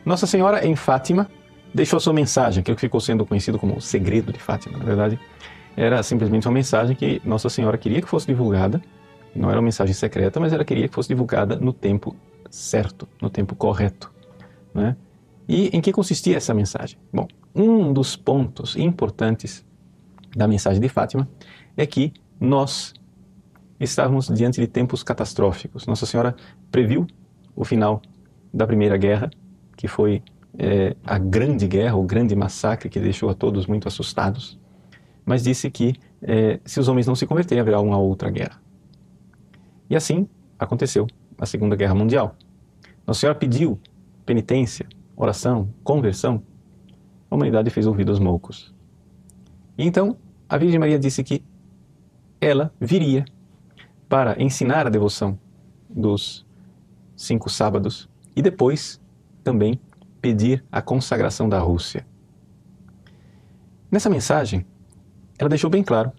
Nossa Senhora em Fátima deixou a sua mensagem, aquilo que ficou sendo conhecido como o segredo de Fátima. Na verdade, era simplesmente uma mensagem que Nossa Senhora queria que fosse divulgada. Não era uma mensagem secreta, mas ela queria que fosse divulgada no tempo certo, no tempo correto, né? E em que consistia essa mensagem? Bom, um dos pontos importantes da mensagem de Fátima é que nós estávamos diante de tempos catastróficos. Nossa Senhora previu o final da Primeira Guerra, que foi a grande guerra, o grande massacre que deixou a todos muito assustados, mas disse que se os homens não se converterem, haverá uma outra guerra. E assim aconteceu a Segunda Guerra Mundial. Nossa Senhora pediu penitência, oração, conversão. A humanidade fez ouvidos moucos. E então a Virgem Maria disse que ela viria para ensinar a devoção dos 5 sábados e depois também pedir a consagração da Rússia. Nessa mensagem, ela deixou bem claro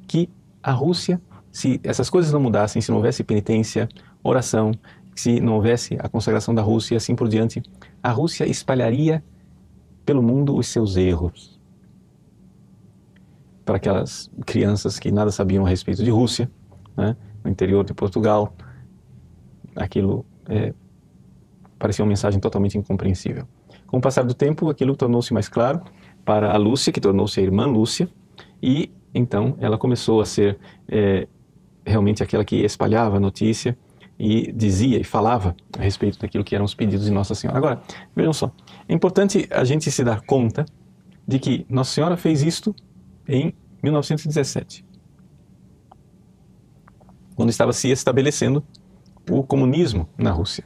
que a Rússia, se essas coisas não mudassem, se não houvesse penitência, oração, se não houvesse a consagração da Rússia e assim por diante, a Rússia espalharia pelo mundo os seus erros. Para aquelas crianças que nada sabiam a respeito de Rússia, né, no interior de Portugal, aquilo parecia uma mensagem totalmente incompreensível. Com o passar do tempo, aquilo tornou-se mais claro para a Lúcia, que tornou-se a irmã Lúcia, e então ela começou a ser realmente aquela que espalhava a notícia e dizia e falava a respeito daquilo que eram os pedidos de Nossa Senhora. Agora, vejam só, é importante a gente se dar conta de que Nossa Senhora fez isto em 1917, quando estava se estabelecendo o comunismo na Rússia.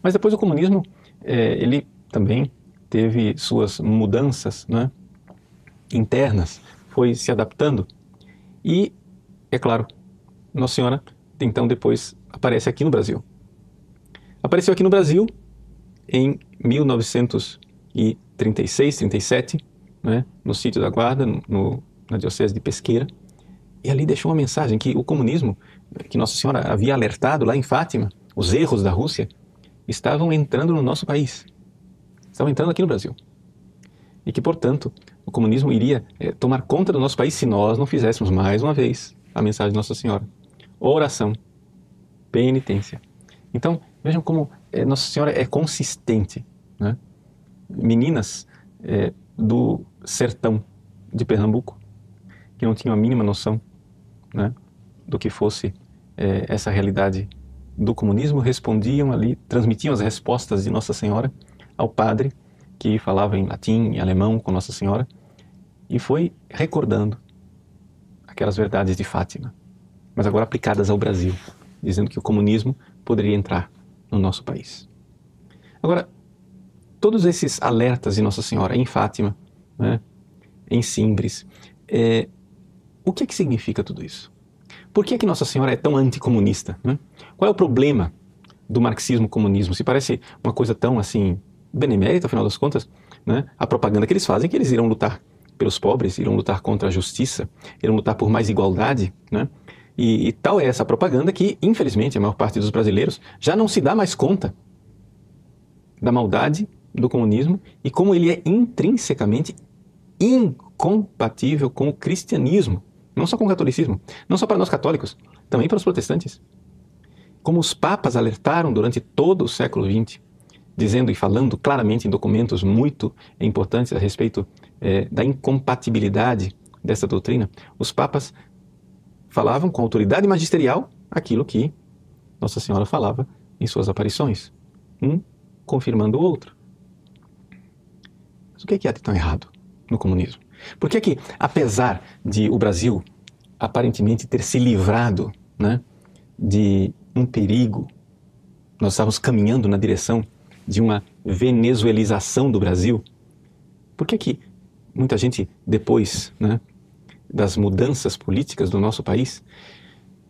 Mas depois o comunismo, ele também teve suas mudanças, né, internas, foi se adaptando e, é claro, Nossa Senhora então depois aparece aqui no Brasil. Apareceu aqui no Brasil em 1936, 37, né, no sítio da Guarda, na diocese de Pesqueira, e ali deixou uma mensagem que o comunismo, que Nossa Senhora havia alertado lá em Fátima, os erros da Rússia, estavam entrando no nosso país, estavam entrando aqui no Brasil. E que, portanto, o comunismo iria tomar conta do nosso país se nós não fizéssemos mais uma vez a mensagem de Nossa Senhora. Oração, penitência. Então, vejam como Nossa Senhora é consistente, né? Meninas do sertão de Pernambuco, que não tinham a mínima noção, né, do que fosse essa realidade do comunismo, respondiam ali, transmitiam as respostas de Nossa Senhora ao padre que falava em latim e alemão com Nossa Senhora e foi recordando aquelas verdades de Fátima, mas agora aplicadas ao Brasil, dizendo que o comunismo poderia entrar no nosso país. Agora, todos esses alertas de Nossa Senhora em Fátima, né, em Simbres, o que significa tudo isso? Por que Nossa Senhora é tão anticomunista, né? Qual é o problema do marxismo-comunismo? Se parece uma coisa tão assim benemérita, afinal das contas, né? A propaganda que eles fazem é que eles irão lutar pelos pobres, irão lutar contra a justiça, irão lutar por mais igualdade, né? E tal é essa propaganda que, infelizmente, a maior parte dos brasileiros já não se dá mais conta da maldade do comunismo e como ele é intrinsecamente incompatível com o cristianismo. Não só com o catolicismo, não só para nós católicos, também para os protestantes. Como os papas alertaram durante todo o século XX, dizendo e falando claramente em documentos muito importantes a respeito da incompatibilidade dessa doutrina, os papas falavam com autoridade magisterial aquilo que Nossa Senhora falava em suas aparições, um confirmando o outro. Mas o que há de tão errado no comunismo? Por que apesar de o Brasil aparentemente ter se livrado, né, de um perigo, nós estávamos caminhando na direção de uma venezuelização do Brasil, por que muita gente, depois, né, das mudanças políticas do nosso país,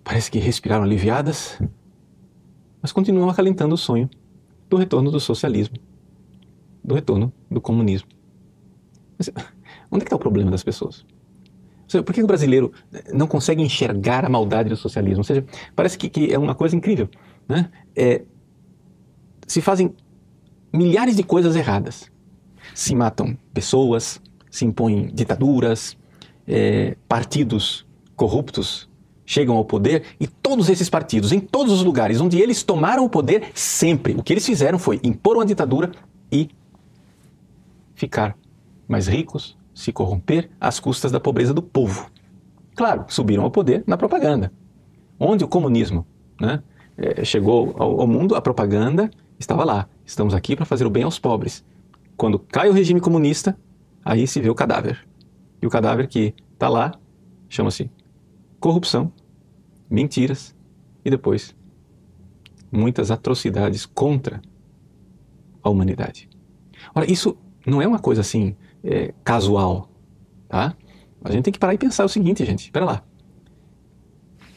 parece que respiraram aliviadas, mas continuam acalentando o sonho do retorno do socialismo, do retorno do comunismo? Mas onde é que está o problema das pessoas? Ou seja, por que o brasileiro não consegue enxergar a maldade do socialismo? Ou seja, parece que é uma coisa incrível, né? Se fazem milhares de coisas erradas. Se matam pessoas, se impõem ditaduras, partidos corruptos chegam ao poder, e todos esses partidos, em todos os lugares onde eles tomaram o poder, sempre o que eles fizeram foi impor uma ditadura e ficar mais ricos, se corromper às custas da pobreza do povo. Claro, subiram ao poder na propaganda. Onde o comunismo, né, chegou ao mundo, a propaganda estava lá. Estamos aqui para fazer o bem aos pobres. Quando cai o regime comunista, aí se vê o cadáver. E o cadáver que está lá chama-se corrupção, mentiras e depois muitas atrocidades contra a humanidade. Ora, isso não é uma coisa assim casual, tá? A gente tem que parar e pensar o seguinte, gente, espera lá.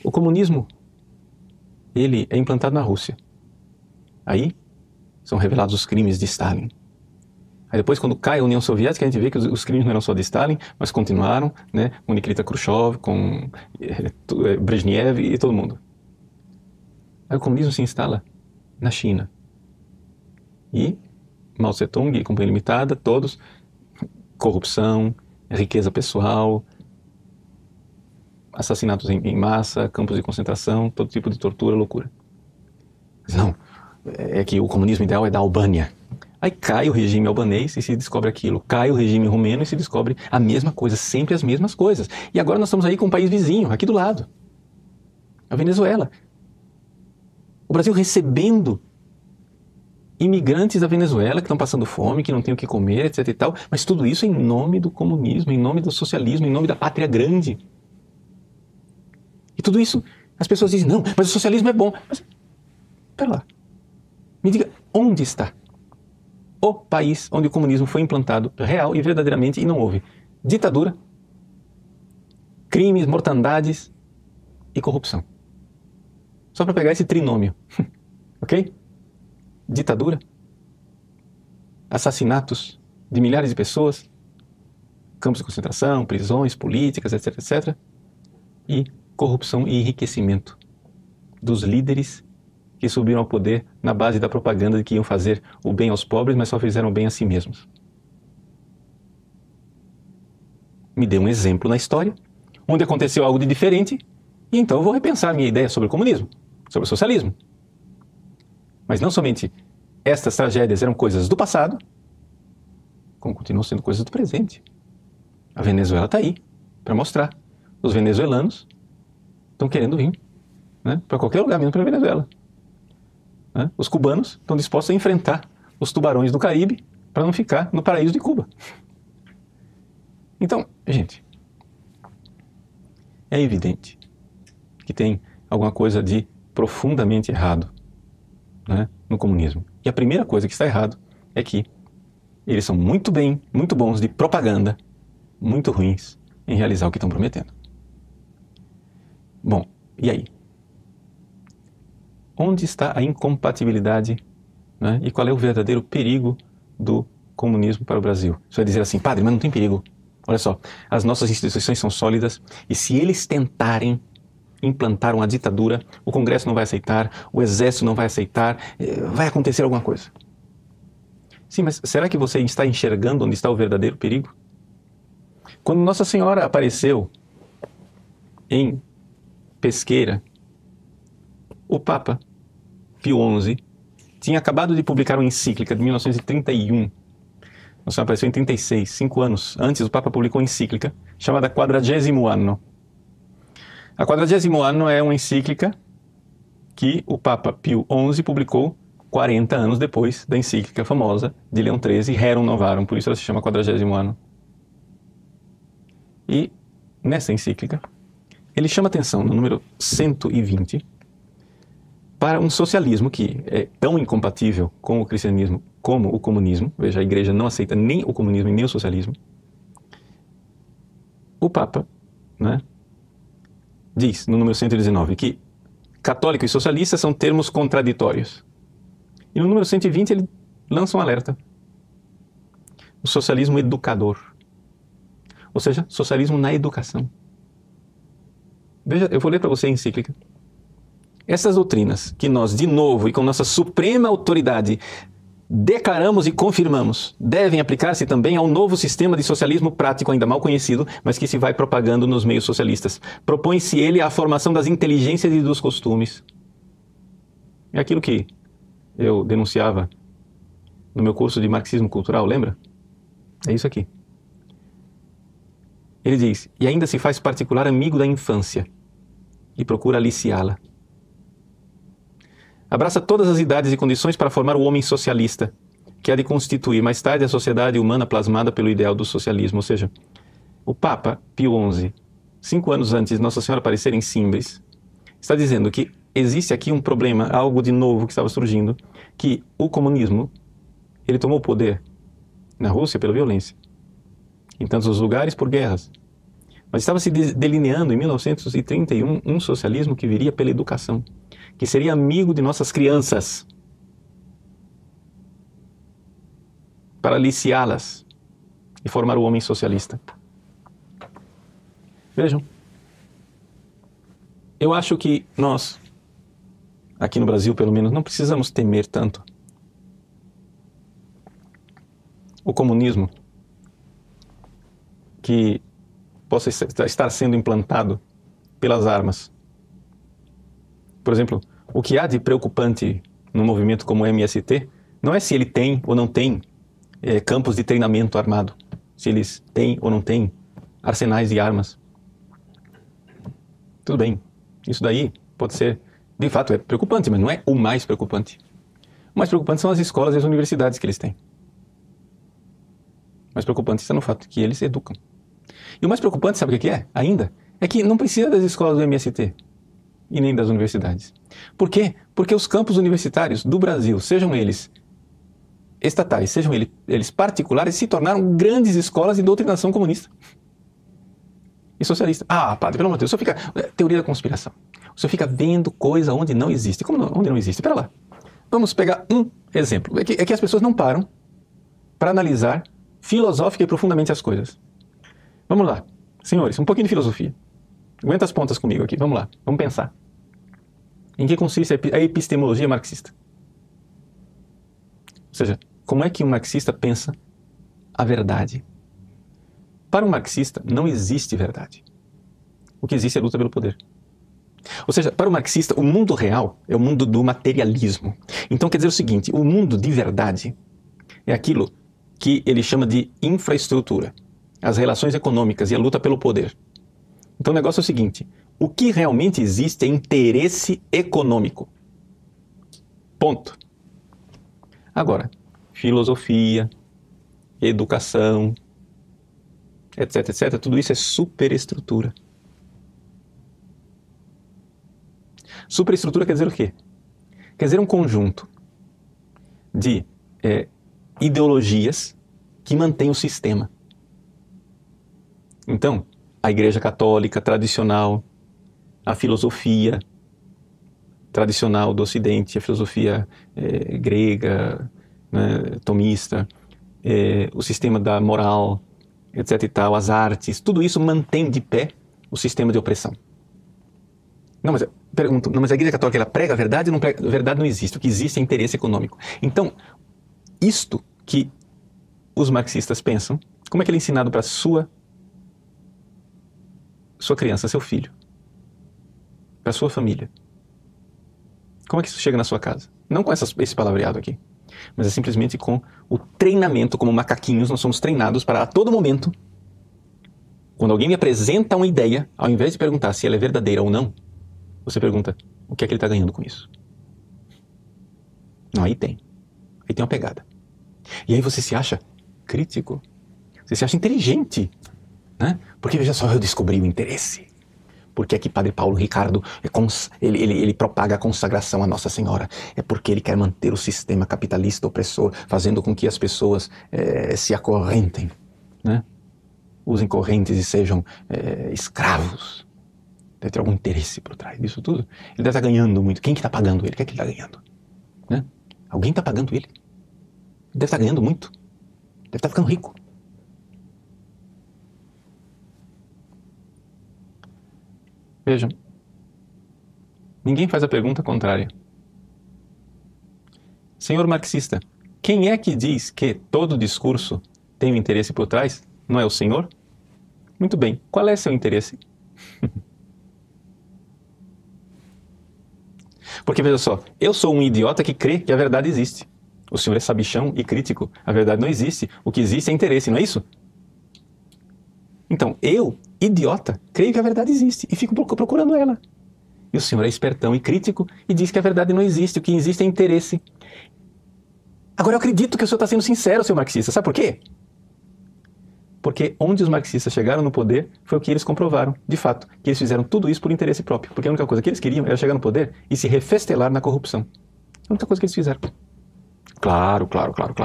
O comunismo, ele é implantado na Rússia. Aí são revelados os crimes de Stalin. Aí depois, quando cai a União Soviética, a gente vê que os crimes não eram só de Stalin, mas continuaram, né, com Nikita Khrushchev, com Brezhnev e todo mundo. Aí o comunismo se instala na China. E Mao Tse-tung e Companhia Limitada, todos, corrupção, riqueza pessoal, assassinatos em massa, campos de concentração, todo tipo de tortura, loucura. Mas não, é que o comunismo ideal é da Albânia. Aí cai o regime albanês e se descobre aquilo. Cai o regime romeno e se descobre a mesma coisa, sempre as mesmas coisas. E agora nós estamos aí com um país vizinho, aqui do lado. A Venezuela. O Brasil recebendo imigrantes da Venezuela que estão passando fome, que não têm o que comer, etc e tal. Mas tudo isso em nome do comunismo, em nome do socialismo, em nome da pátria grande. E tudo isso, as pessoas dizem, não, mas o socialismo é bom. Mas, pera lá. Me diga, onde está o país onde o comunismo foi implantado real e verdadeiramente e não houve ditadura, crimes, mortandades e corrupção? Só para pegar esse trinômio, ok? Ditadura, assassinatos de milhares de pessoas, campos de concentração, prisões políticas, etc, etc, e corrupção e enriquecimento dos líderes que subiram ao poder na base da propaganda de que iam fazer o bem aos pobres, mas só fizeram o bem a si mesmos. Me dê um exemplo na história onde aconteceu algo de diferente e então eu vou repensar minha ideia sobre o comunismo, sobre o socialismo. Mas não somente estas tragédias eram coisas do passado, como continuam sendo coisas do presente. A Venezuela está aí para mostrar. Os venezuelanos estão querendo vir, né, para qualquer lugar, mesmo para a Venezuela. Né? Os cubanos estão dispostos a enfrentar os tubarões do Caribe para não ficar no paraíso de Cuba. Então, gente, é evidente que tem alguma coisa de profundamente errado, né, no comunismo. E a primeira coisa que está errado é que eles são muito bons de propaganda, muito ruins em realizar o que estão prometendo. Bom, e aí? Onde está a incompatibilidade, né, e qual é o verdadeiro perigo do comunismo para o Brasil? Você vai dizer assim, padre, mas não tem perigo. Olha só, as nossas instituições são sólidas e se eles tentarem implantar uma ditadura, o Congresso não vai aceitar, o Exército não vai aceitar, vai acontecer alguma coisa. Sim, mas será que você está enxergando onde está o verdadeiro perigo? Quando Nossa Senhora apareceu em Pesqueira, o Papa Pio XI tinha acabado de publicar uma encíclica de 1931. Nossa Senhora apareceu em 36, 5 anos antes, o Papa publicou uma encíclica chamada Quadragésimo Anno. A Quadragésimo Anno é uma encíclica que o Papa Pio XI publicou 40 anos depois da encíclica famosa de Leão XIII, Rerum Novarum, por isso ela se chama Quadragésimo Anno. E nessa encíclica, ele chama atenção no número 120 para um socialismo que é tão incompatível com o cristianismo como o comunismo. Veja, a igreja não aceita nem o comunismo e nem o socialismo. O Papa, né, diz no número 119 que católico e socialista são termos contraditórios. E no número 120 ele lança um alerta. O socialismo educador. Ou seja, socialismo na educação. Veja, eu vou ler para você a encíclica. Essas doutrinas que nós, de novo, e com nossa suprema autoridade, declaramos e confirmamos, devem aplicar-se também ao novo sistema de socialismo prático ainda mal conhecido, mas que se vai propagando nos meios socialistas. Propõe-se ele a formação das inteligências e dos costumes. É aquilo que eu denunciava no meu curso de marxismo cultural, lembra? É isso aqui. Ele diz, e ainda se faz particular amigo da infância e procura aliciá-la. Abraça todas as idades e condições para formar o homem socialista, que há de constituir mais tarde a sociedade humana plasmada pelo ideal do socialismo. Ou seja, o Papa Pio XI, 5 anos antes de Nossa Senhora aparecer em Simbres, está dizendo que existe aqui um problema, algo de novo que estava surgindo, que o comunismo, ele tomou o poder na Rússia pela violência, em tantos lugares por guerras. Mas estava se delineando em 1931 um socialismo que viria pela educação, que seria amigo de nossas crianças, para aliciá-las e formar o homem socialista. Vejam, eu acho que nós, aqui no Brasil pelo menos, não precisamos temer tanto o comunismo que possa estar sendo implantado pelas armas. Por exemplo, o que há de preocupante num movimento como o MST não é se ele tem ou não tem campos de treinamento armado, se eles têm ou não têm arsenais de armas. Tudo bem, isso daí pode ser, de fato, é preocupante, mas não é o mais preocupante. O mais preocupante são as escolas e as universidades que eles têm. O mais preocupante está no fato que eles educam. E o mais preocupante, sabe o que é? Ainda, é que não precisa das escolas do MST e nem das universidades. Por quê? Porque os campos universitários do Brasil, sejam eles estatais, sejam eles particulares, se tornaram grandes escolas de doutrinação comunista e socialista. Ah, padre, pelo amor de Deus, o senhor fica... Teoria da conspiração. O senhor fica vendo coisa onde não existe. Como não, onde não existe? Espera lá. Vamos pegar um exemplo. É que as pessoas não param para analisar filosófica e profundamente as coisas. Vamos lá. Senhores, um pouquinho de filosofia. Aguenta as pontas comigo aqui. Vamos lá. Vamos pensar. Em que consiste a epistemologia marxista? Ou seja, como é que um marxista pensa a verdade? Para um marxista, não existe verdade. O que existe é a luta pelo poder. Ou seja, para o marxista, o mundo real é o mundo do materialismo. Então quer dizer o seguinte, o mundo de verdade é aquilo que ele chama de infraestrutura, as relações econômicas e a luta pelo poder. Então o negócio é o seguinte, o que realmente existe é interesse econômico. Ponto. Agora, filosofia, educação, etc, etc, tudo isso é superestrutura. Superestrutura quer dizer o quê? Quer dizer um conjunto de ideologias que mantém o sistema. Então, a Igreja Católica tradicional, a filosofia tradicional do Ocidente, a filosofia grega, né, tomista, o sistema da moral, etc e tal, as artes, tudo isso mantém de pé o sistema de opressão. Não, mas pergunto, mas a Igreja Católica ela prega a verdade? Não prega, a verdade não existe, o que existe é interesse econômico. Então, isto que os marxistas pensam, como é que ele é ensinado para sua criança, seu filho, para sua família? Como é que isso chega na sua casa? Não com esse palavreado aqui, mas é simplesmente com o treinamento, como macaquinhos, nós somos treinados para a todo momento, quando alguém me apresenta uma ideia, ao invés de perguntar se ela é verdadeira ou não, você pergunta, o que é que ele está ganhando com isso? Não, aí tem uma pegada. E aí você se acha crítico, você se acha inteligente, né? Porque veja só, eu descobri o interesse. Porque é que Padre Paulo Ricardo, ele propaga a consagração à Nossa Senhora. É porque ele quer manter o sistema capitalista opressor, fazendo com que as pessoas se acorrentem, né? Usem correntes e sejam escravos. Deve ter algum interesse por trás disso tudo. Ele deve estar ganhando muito. Quem que está pagando ele? O que é que ele está ganhando? Né? Alguém está pagando ele. Ele deve estar ganhando muito. Deve estar ficando rico. Vejam, ninguém faz a pergunta contrária. Senhor marxista, quem é que diz que todo discurso tem um interesse por trás? Não é o Senhor? Muito bem, qual é seu interesse? Porque veja só, eu sou um idiota que crê que a verdade existe. O senhor é sabichão e crítico. A verdade não existe. O que existe é interesse, não é isso? Então, eu, idiota, creio que a verdade existe e fico procurando ela. E o senhor é espertão e crítico e diz que a verdade não existe. O que existe é interesse. Agora, eu acredito que o senhor está sendo sincero, seu marxista. Sabe por quê? Porque onde os marxistas chegaram no poder foi o que eles comprovaram, de fato, que eles fizeram tudo isso por interesse próprio. Porque a única coisa que eles queriam era chegar no poder e se refestelar na corrupção. A única coisa que eles fizeram. Claro,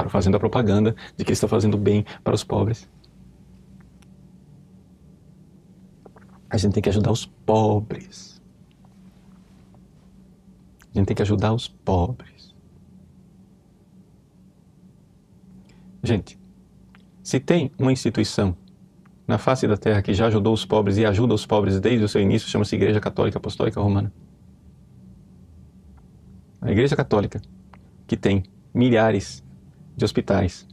fazendo a propaganda de que eles estão fazendo bem para os pobres. A gente tem que ajudar os pobres. A gente tem que ajudar os pobres. Gente, se tem uma instituição na face da Terra que já ajudou os pobres e ajuda os pobres desde o seu início, chama-se Igreja Católica Apostólica Romana. A Igreja Católica, que tem milhares de hospitais,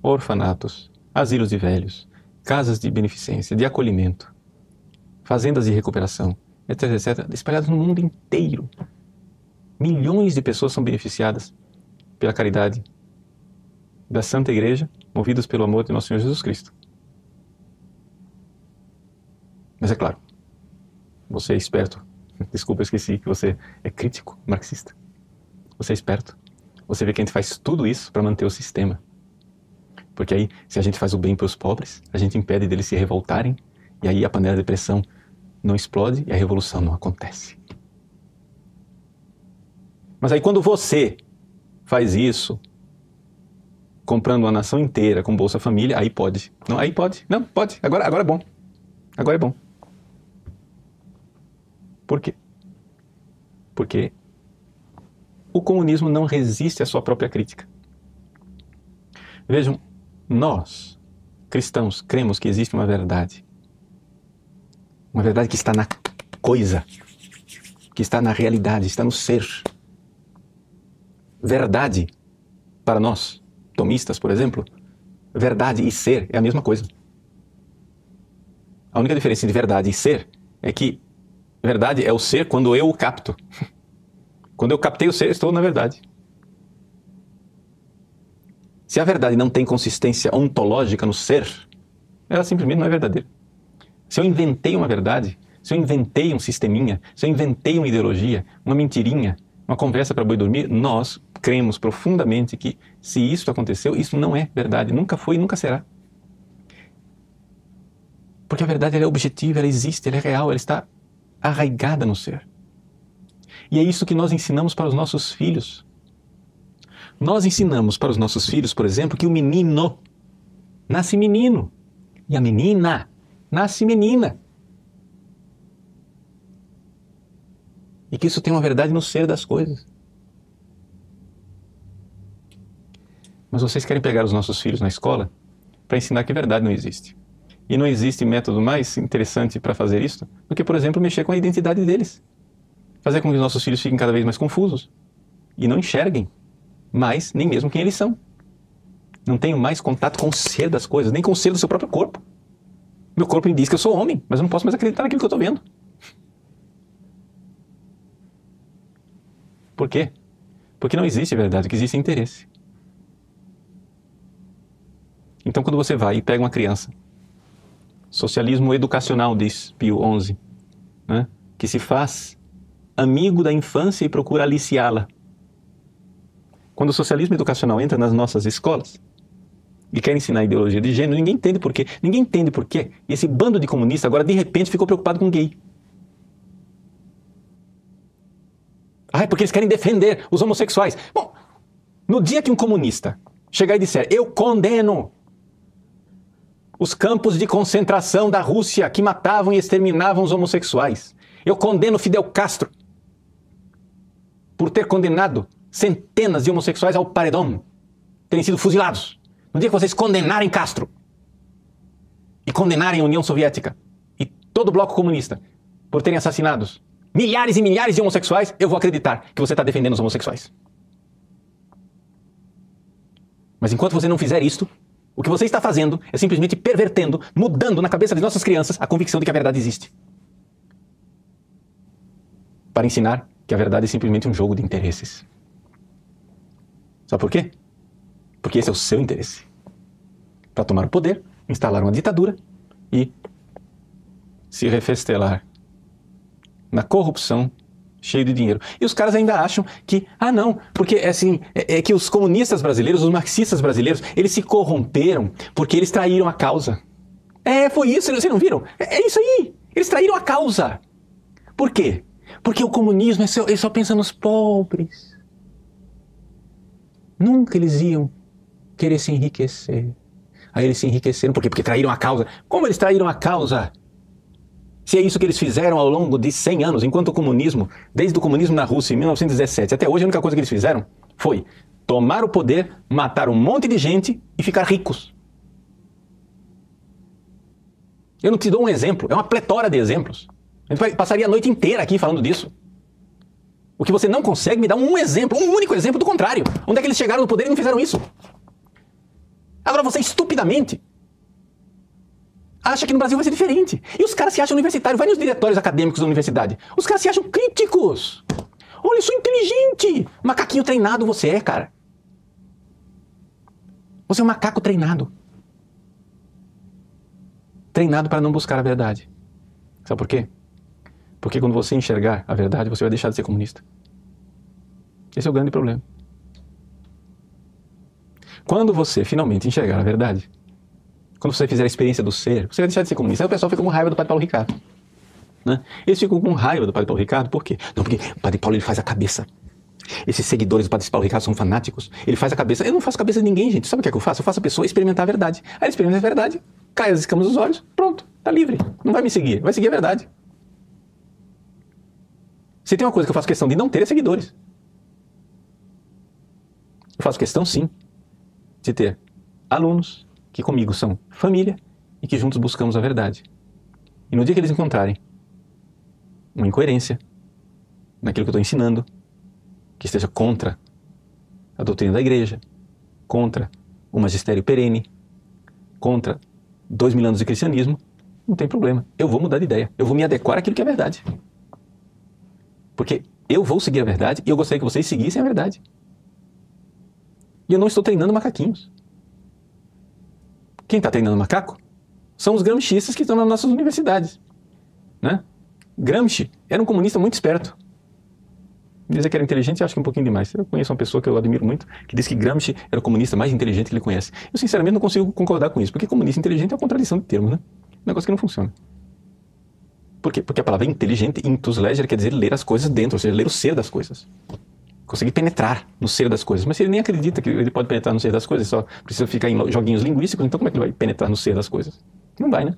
orfanatos, asilos de velhos, casas de beneficência, de acolhimento, fazendas de recuperação, etc, etc, espalhadas no mundo inteiro. Milhões de pessoas são beneficiadas pela caridade da Santa Igreja, movidos pelo amor de Nosso Senhor Jesus Cristo. Mas é claro, você é esperto. Desculpa, eu esqueci que você é crítico, marxista. Você é esperto. Você vê que a gente faz tudo isso para manter o sistema. Porque aí, se a gente faz o bem para os pobres, a gente impede deles se revoltarem, e aí a panela de pressão não explode e a revolução não acontece. Mas aí quando você faz isso, comprando uma nação inteira com Bolsa Família, aí pode. Não, aí pode. Não, pode. Agora é bom. Agora é bom. Por quê? Porque o comunismo não resiste à sua própria crítica. Vejam, nós, cristãos, cremos que existe uma verdade. Uma verdade que está na coisa, que está na realidade, está no ser. Verdade, para nós, tomistas, por exemplo, verdade e ser é a mesma coisa. A única diferença entre verdade e ser é que verdade é o ser quando eu o capto. Quando eu captei o ser, estou na verdade. Se a verdade não tem consistência ontológica no ser, ela simplesmente não é verdadeira. Se eu inventei uma verdade, se eu inventei um sisteminha, se eu inventei uma ideologia, uma mentirinha, uma conversa para boi dormir, nós cremos profundamente que se isso aconteceu, isso não é verdade, nunca foi e nunca será. Porque a verdade ela é objetiva, ela existe, ela é real, ela está arraigada no ser. E é isso que nós ensinamos para os nossos filhos. Nós ensinamos para os nossos filhos, por exemplo, que o menino nasce menino e a menina nasce menina. E que isso tem uma verdade no ser das coisas. Mas vocês querem pegar os nossos filhos na escola para ensinar que verdade não existe. E não existe método mais interessante para fazer isso do que, por exemplo, mexer com a identidade deles. Fazer com que os nossos filhos fiquem cada vez mais confusos e não enxerguem mais nem mesmo quem eles são. Não tenham mais contato com o ser das coisas, nem com o ser do seu próprio corpo. Meu corpo me diz que eu sou homem, mas eu não posso mais acreditar naquilo que eu estou vendo. Por quê? Porque não existe verdade, o que existe é interesse. Então, quando você vai e pega uma criança, socialismo educacional, diz Pio XI, né, que se faz amigo da infância e procura aliciá-la. Quando o socialismo educacional entra nas nossas escolas e quer ensinar ideologia de gênero, ninguém entende por quê. Ninguém entende por quê. E esse bando de comunistas agora, de repente, ficou preocupado com gay. Ah, é porque eles querem defender os homossexuais. Bom, no dia que um comunista chegar e disser, eu condeno os campos de concentração da Rússia que matavam e exterminavam os homossexuais. Eu condeno Fidel Castro por ter condenado centenas de homossexuais ao paredão, terem sido fuzilados. No dia que vocês condenarem Castro e condenarem a União Soviética e todo o bloco comunista por terem assassinados milhares e milhares de homossexuais, eu vou acreditar que você está defendendo os homossexuais. Mas enquanto você não fizer isto, o que você está fazendo é simplesmente pervertendo, mudando na cabeça de nossas crianças a convicção de que a verdade existe. Para ensinar que a verdade é simplesmente um jogo de interesses. Sabe por quê? Porque esse é o seu interesse. Para tomar o poder, instalar uma ditadura e se refestelar na corrupção, cheio de dinheiro. E os caras ainda acham que, não, porque assim, é que os comunistas brasileiros, os marxistas brasileiros, eles se corromperam porque eles traíram a causa. Foi isso, vocês não viram? É isso aí, eles traíram a causa. Por quê? Porque o comunismo ele só pensa nos pobres. Nunca eles iam querer se enriquecer. Aí eles se enriqueceram, por quê? Porque traíram a causa. Como eles traíram a causa? Se é isso que eles fizeram ao longo de 100 anos, enquanto o comunismo, desde o comunismo na Rússia, em 1917, até hoje, a única coisa que eles fizeram foi tomar o poder, matar um monte de gente e ficar ricos. Eu não te dou um exemplo, é uma pletora de exemplos. A gente passaria a noite inteira aqui falando disso. O que você não consegue me dar um exemplo, um único exemplo do contrário. Onde é que eles chegaram no poder e não fizeram isso? Agora você, estupidamente, acha que no Brasil vai ser diferente. E os caras se acham universitários. Vai nos diretórios acadêmicos da universidade. Os caras se acham críticos. Olha, eu sou inteligente. Macaquinho treinado você é, cara. Você é um macaco treinado. Treinado para não buscar a verdade. Sabe por quê? Porque quando você enxergar a verdade, você vai deixar de ser comunista. Esse é o grande problema. Quando você finalmente enxergar a verdade, quando você fizer a experiência do ser, você vai deixar de ser comunista. Aí o pessoal fica com raiva do Padre Paulo Ricardo. Né? Eles ficam com raiva do Padre Paulo Ricardo, por quê? Não, porque o Padre Paulo ele faz a cabeça. Esses seguidores do Padre Paulo Ricardo são fanáticos. Ele faz a cabeça. Eu não faço cabeça de ninguém, gente. Sabe o que é que eu faço? Eu faço a pessoa experimentar a verdade. Aí ele experimenta a verdade, cai as escamas dos olhos, pronto, tá livre. Não vai me seguir, vai seguir a verdade. Se tem uma coisa que eu faço questão de não ter, é seguidores. Eu faço questão, sim, de ter alunos que comigo são família e que juntos buscamos a verdade. E no dia que eles encontrarem uma incoerência naquilo que eu estou ensinando, que esteja contra a doutrina da igreja, contra o magistério perene, contra 2000 anos de cristianismo, não tem problema. Eu vou mudar de ideia. Eu vou me adequar àquilo que é verdade. Porque eu vou seguir a verdade e eu gostaria que vocês seguissem a verdade. E eu não estou treinando macaquinhos. Quem está treinando macaco são os gramscistas que estão nas nossas universidades. Né? Gramsci era um comunista muito esperto. Dizer que era inteligente, acho que um pouquinho demais. Eu conheço uma pessoa que eu admiro muito, que diz que Gramsci era o comunista mais inteligente que ele conhece. Eu, sinceramente, não consigo concordar com isso, porque comunista inteligente é uma contradição de termos, né? Um negócio que não funciona. Por quê? Porque a palavra inteligente, intus leger, quer dizer ler as coisas dentro, ou seja, ler o ser das coisas. Conseguir penetrar no ser das coisas. Mas se ele nem acredita que ele pode penetrar no ser das coisas, só precisa ficar em joguinhos linguísticos, então como é que ele vai penetrar no ser das coisas? Não vai, né?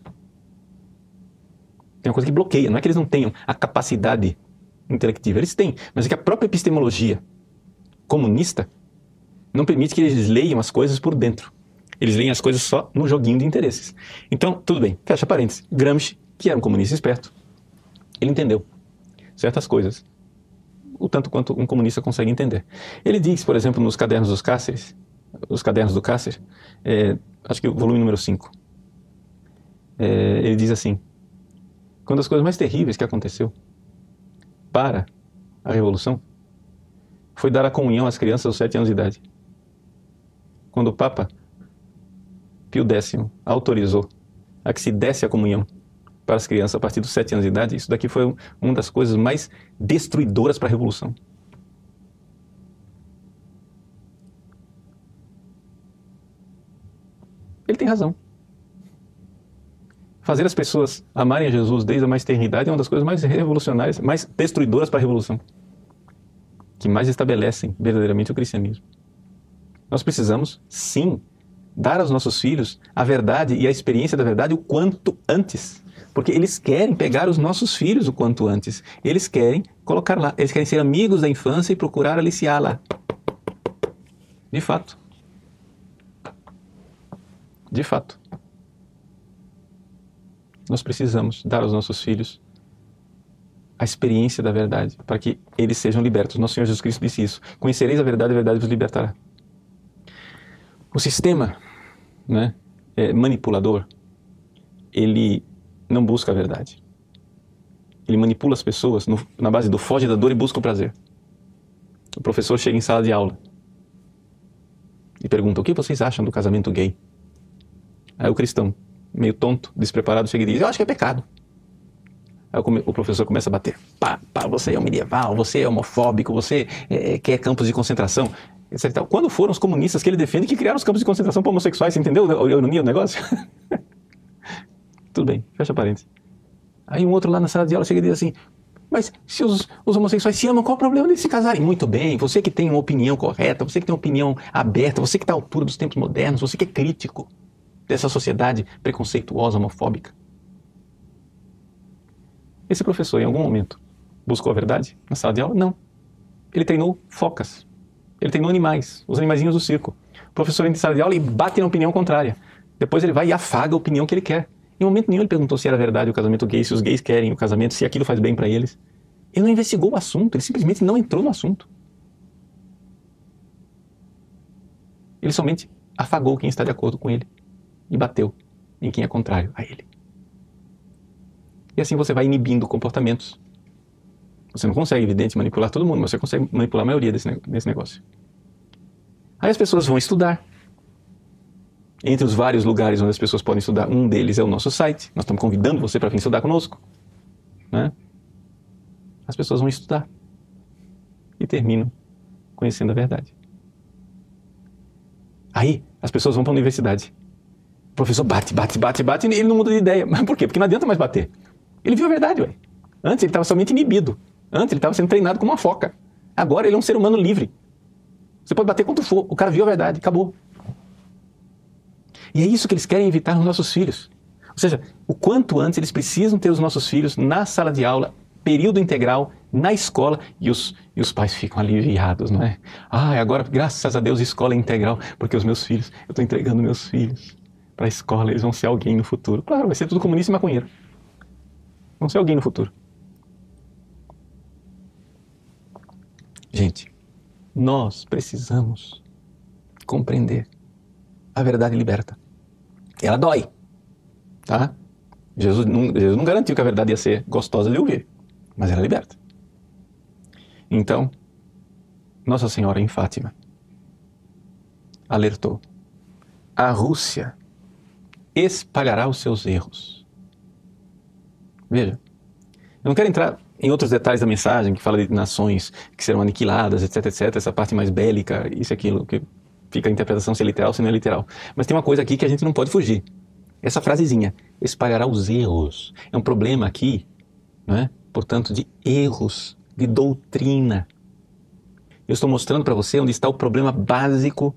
Tem uma coisa que bloqueia, não é que eles não tenham a capacidade intelectiva, eles têm, mas é que a própria epistemologia comunista não permite que eles leiam as coisas por dentro. Eles leem as coisas só no joguinho de interesses. Então, tudo bem, fecha parênteses. Gramsci, que era um comunista esperto, ele entendeu certas coisas, o tanto quanto um comunista consegue entender. Ele diz, por exemplo, nos cadernos dos Cáceres, os cadernos do Cáceres, acho que o volume número 5, ele diz assim: quando as coisas mais terríveis que aconteceu para a Revolução foi dar a comunhão às crianças aos 7 anos de idade. Quando o Papa Pio X autorizou a que se desse a comunhão para as crianças a partir dos 7 anos de idade, isso daqui foi uma das coisas mais destruidoras para a Revolução. Ele tem razão. Fazer as pessoas amarem a Jesus desde a mais eternidade é uma das coisas mais revolucionárias, mais destruidoras para a Revolução, que mais estabelecem verdadeiramente o cristianismo. Nós precisamos, sim, dar aos nossos filhos a verdade e a experiência da verdade o quanto antes. Porque eles querem pegar os nossos filhos o quanto antes. Eles querem colocar lá. Eles querem ser amigos da infância e procurar aliciá-la. De fato. De fato. Nós precisamos dar aos nossos filhos a experiência da verdade, para que eles sejam libertos. Nosso Senhor Jesus Cristo disse isso: conhecereis a verdade vos libertará. O sistema, né, manipulador, ele não busca a verdade. Ele manipula as pessoas na base do foge da dor e busca o prazer. O professor chega em sala de aula e pergunta: o que vocês acham do casamento gay? Aí o cristão, meio tonto, despreparado, chega e diz: eu acho que é pecado. Aí o professor começa a bater: pá, você é um medieval, você é homofóbico, você quer campos de concentração, etc. Quando foram os comunistas que ele defende que criaram os campos de concentração para homossexuais? Você entendeu a ironia do negócio? Tudo bem, fecha parênteses. Aí um outro lá na sala de aula chega e diz assim: mas se os homossexuais se amam, qual o problema de se casarem? Muito bem, você que tem uma opinião correta, você que tem uma opinião aberta, você que está à altura dos tempos modernos, você que é crítico dessa sociedade preconceituosa, homofóbica. Esse professor, em algum momento, buscou a verdade na sala de aula? Não. Ele treinou focas. Ele treinou animais, os animaizinhos do circo. O professor entra em sala de aula e bate na opinião contrária. Depois ele vai e afaga a opinião que ele quer. Em momento nenhum ele perguntou se era verdade o casamento gay, se os gays querem o casamento, se aquilo faz bem para eles. Ele não investigou o assunto, ele simplesmente não entrou no assunto. Ele somente afagou quem está de acordo com ele e bateu em quem é contrário a ele. E assim você vai inibindo comportamentos. Você não consegue, evidente, manipular todo mundo, mas você consegue manipular a maioria desse negócio. Aí as pessoas vão estudar. Entre os vários lugares onde as pessoas podem estudar, um deles é o nosso site. Nós estamos convidando você para vir estudar conosco, né? As pessoas vão estudar e terminam conhecendo a verdade. Aí as pessoas vão para a universidade. O professor bate e ele não muda de ideia. Mas por quê? Porque não adianta mais bater. Ele viu a verdade, ué. Antes ele estava somente inibido. Antes ele estava sendo treinado como uma foca. Agora ele é um ser humano livre. Você pode bater quanto for. O cara viu a verdade, acabou. E é isso que eles querem evitar nos nossos filhos. Ou seja, o quanto antes eles precisam ter os nossos filhos na sala de aula, período integral, na escola, e os pais ficam aliviados, não é? Agora, graças a Deus, escola é integral, porque os meus filhos, eu estou entregando meus filhos para a escola, eles vão ser alguém no futuro. Claro, vai ser tudo comunista e maconheiro. Vão ser alguém no futuro. Gente, nós precisamos compreender. A verdade liberta. Ela dói, tá? Jesus não garantiu que a verdade ia ser gostosa de ouvir, mas ela liberta. Então, Nossa Senhora em Fátima alertou: a Rússia espalhará os seus erros. Veja, eu não quero entrar em outros detalhes da mensagem, que fala de nações que serão aniquiladas, etc, etc, essa parte mais bélica, isso e aquilo, que fica a interpretação se é literal, se não é literal. Mas tem uma coisa aqui que a gente não pode fugir. Essa frasezinha, espalhará os erros, é um problema aqui, não é? Portanto, de erros, de doutrina. Eu estou mostrando para você onde está o problema básico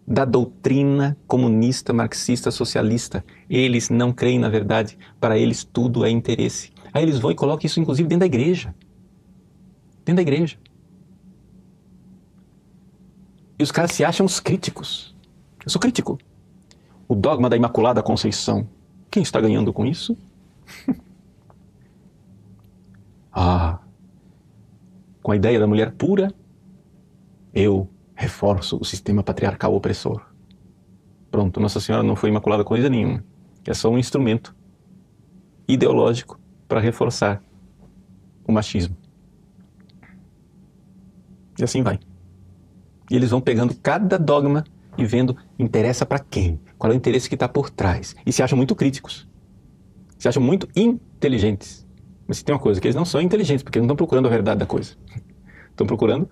da doutrina comunista, marxista, socialista. Eles não creem na verdade, para eles tudo é interesse. Aí eles vão e colocam isso inclusive dentro da igreja. Dentro da igreja. E os caras se acham os críticos. Eu sou crítico. O dogma da Imaculada Conceição. Quem está ganhando com isso? Com a ideia da mulher pura, eu reforço o sistema patriarcal opressor. Pronto, Nossa Senhora não foi imaculada coisa nenhuma. É só um instrumento ideológico para reforçar o machismo. E assim vai. E eles vão pegando cada dogma e vendo, interessa para quem? Qual é o interesse que está por trás? E se acham muito críticos. Se acham muito inteligentes. Mas se tem uma coisa, que eles não são inteligentes, porque eles não estão procurando a verdade da coisa. Estão procurando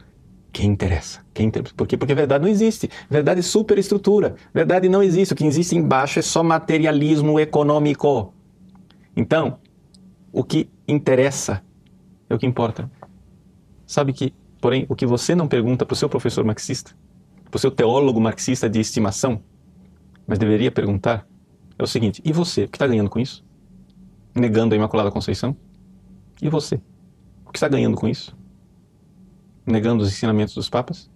quem interessa. Por quê? Porque a verdade não existe. Verdade é superestrutura. Verdade não existe. O que existe embaixo é só materialismo econômico. Então, o que interessa é o que importa. Sabe que, porém, o que você não pergunta para o seu professor marxista, para o seu teólogo marxista de estimação, mas deveria perguntar, é o seguinte: e você? O que está ganhando com isso? Negando a Imaculada Conceição? E você? O que está ganhando com isso? Negando os ensinamentos dos papas?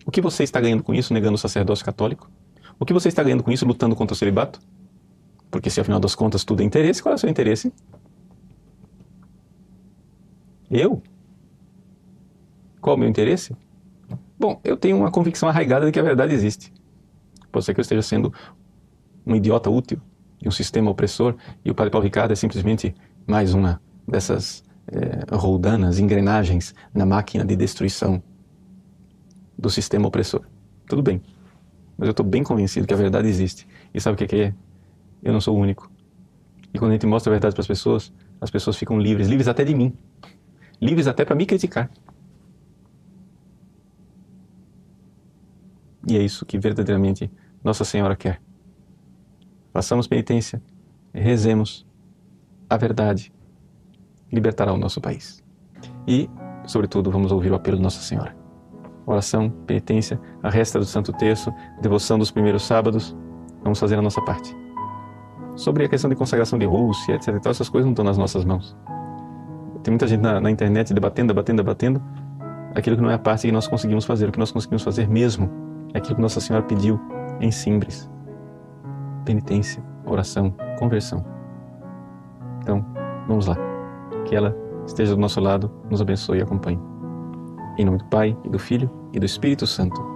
O que você está ganhando com isso, negando o sacerdócio católico? O que você está ganhando com isso, lutando contra o celibato? Porque se afinal das contas tudo é interesse, qual é o seu interesse? Eu? Qual é o meu interesse? Bom, eu tenho uma convicção arraigada de que a verdade existe. Pode ser que eu esteja sendo um idiota útil de um sistema opressor e o Padre Paulo Ricardo é simplesmente mais uma dessas roldanas, engrenagens na máquina de destruição do sistema opressor. Tudo bem, mas eu estou bem convencido que a verdade existe. E sabe o que é? Eu não sou o único. E quando a gente mostra a verdade para as pessoas ficam livres, livres até de mim, livres até para me criticar. E é isso que verdadeiramente Nossa Senhora quer. Façamos penitência, rezemos, a verdade libertará o nosso país. E, sobretudo, vamos ouvir o apelo de Nossa Senhora. Oração, penitência, a resta do Santo Terço, devoção dos primeiros sábados, vamos fazer a nossa parte. Sobre a questão de consagração de Rússia, etc. Então, essas coisas não estão nas nossas mãos. Tem muita gente na internet debatendo aquilo que não é a parte que nós conseguimos fazer. O que nós conseguimos fazer mesmo é aquilo que Nossa Senhora pediu em Simbres. Penitência, oração, conversão. Então, vamos lá. Que ela esteja do nosso lado, nos abençoe e acompanhe. Em nome do Pai, e do Filho, e do Espírito Santo.